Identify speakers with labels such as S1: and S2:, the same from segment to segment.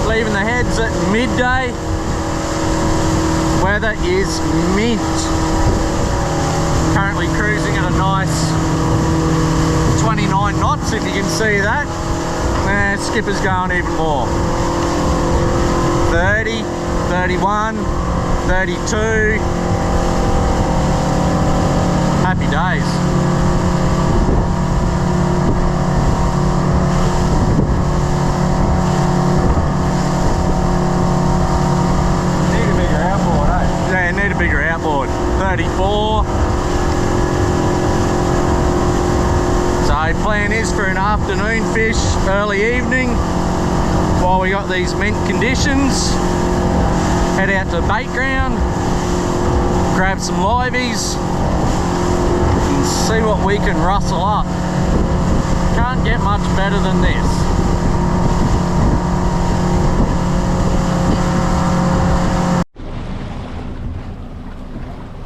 S1: Leaving the heads at midday. Weather is mint. Currently cruising at a nice 29 knots, if you can see that. And skipper's going even more. 30, 31, 32. Happy days. Need a bigger outboard. 34. So plan is for an afternoon fish, early evening, while we got these mint conditions. Head out to the bait ground, grab some liveys, and see what we can rustle up. Can't get much better than this.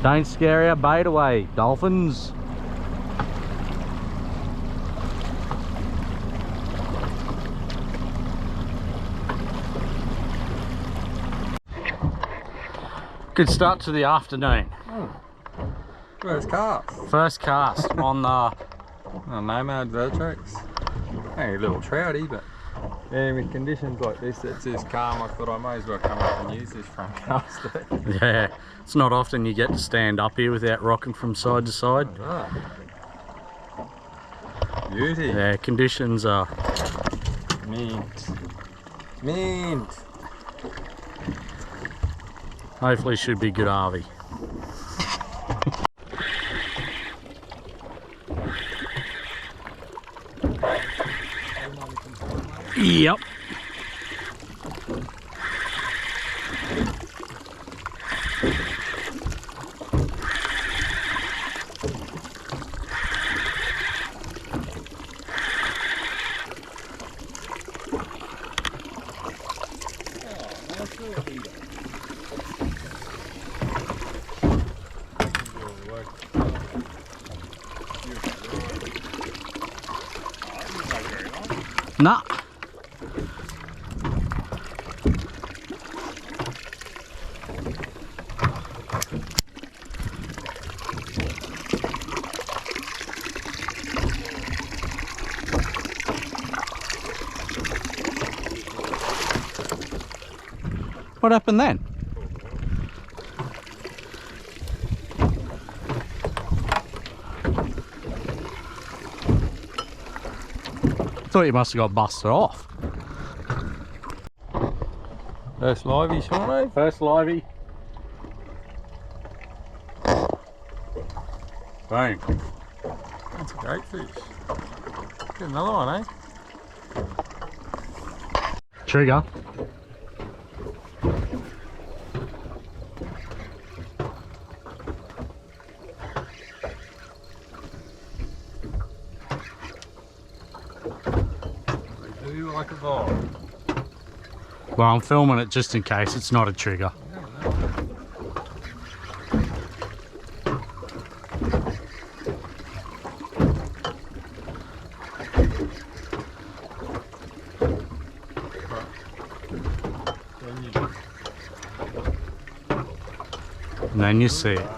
S1: Don't scare our bait away, dolphins. Good start to the afternoon.
S2: Oh. First cast.
S1: First cast on the
S2: Nomad Vertex. Hey, a little trouty, but yeah, with conditions like this, it's just calm. I thought I may as well come up and use this front cast.
S1: Yeah, it's not often you get to stand up here without rocking from side to side.
S2: Oh. Beauty.
S1: Yeah, conditions are
S2: Mint. Mint.
S1: hopefully should be good arvy. Yep. Nah. What happened then? Thought you must have got busted off.
S2: First livey, Shawnee.
S1: First livey. Boom.
S2: That's a great fish. Get another one, eh?
S1: Trigger.
S2: They do like a vibe.
S1: Well, I'm filming it just in case it's not a trigger. And then you see it.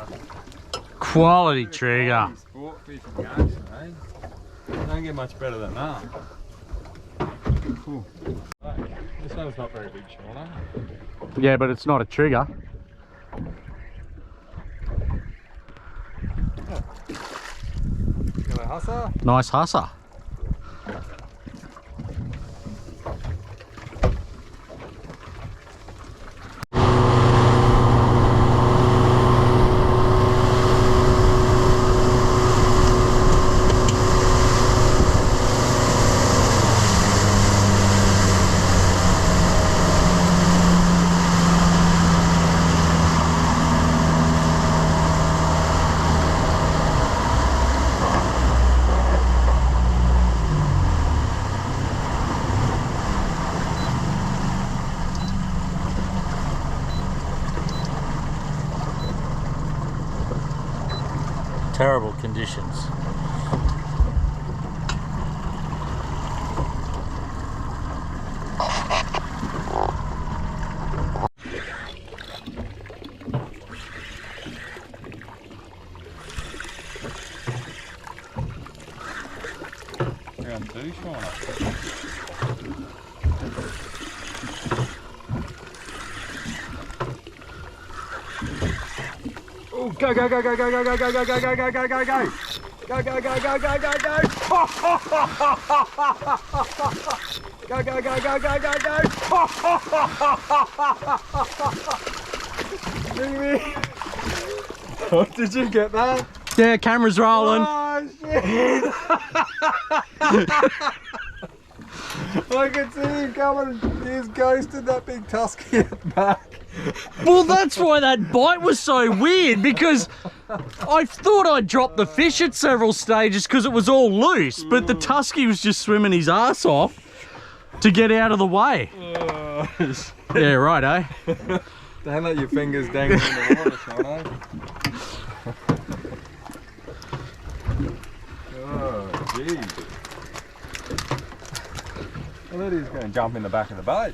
S1: Quality trigger.
S2: Sport fishing action, eh? Don't get much better than that. Cool. This one's not very big, Shawnee.
S1: Yeah, but it's not a trigger.
S2: Got a husser?
S1: Nice husser. Terrible conditions.
S2: douche on it. Oh, go, go, go, go, go, go, go, go, go, go, go, go, go, go, go. Go, go, go, go, go, go, go. Go, go, go, go, go, go, go. Oh, did you get that?
S1: Yeah, camera's rolling.
S2: Oh, shit. I can see him coming. He's ghosted that big tusky at the back.
S1: Well, that's why that bite was so weird, because I thought I dropped the fish at several stages because it was all loose, but the tusky was just swimming his ass off to get out of the way. Yeah, right, eh?
S2: Don't let your fingers dangle in the water, Sean, eh? Oh, jeez. I thought he was going to jump in the back of the boat.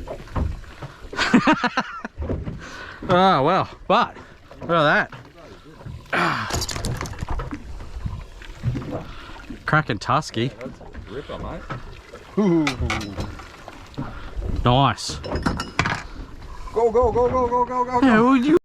S1: Oh, well, but look at that. Cracking tusky.
S2: Yeah, that's a ripper, mate.
S1: Ooh. Nice.
S2: Go, go, go, go, go, go, go.
S1: Yeah, well, you...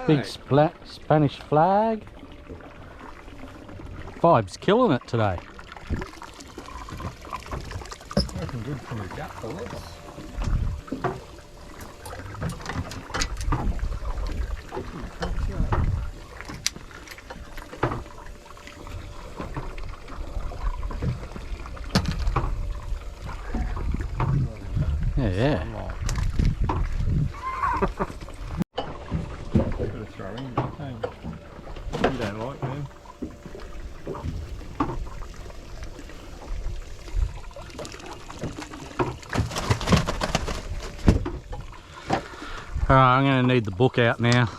S1: Big Spanish flag. Vibe's killing it today.
S2: Looking good from the gut for this.
S1: Yeah.
S2: You don't like them.
S1: Alright, I'm going to need the book out now.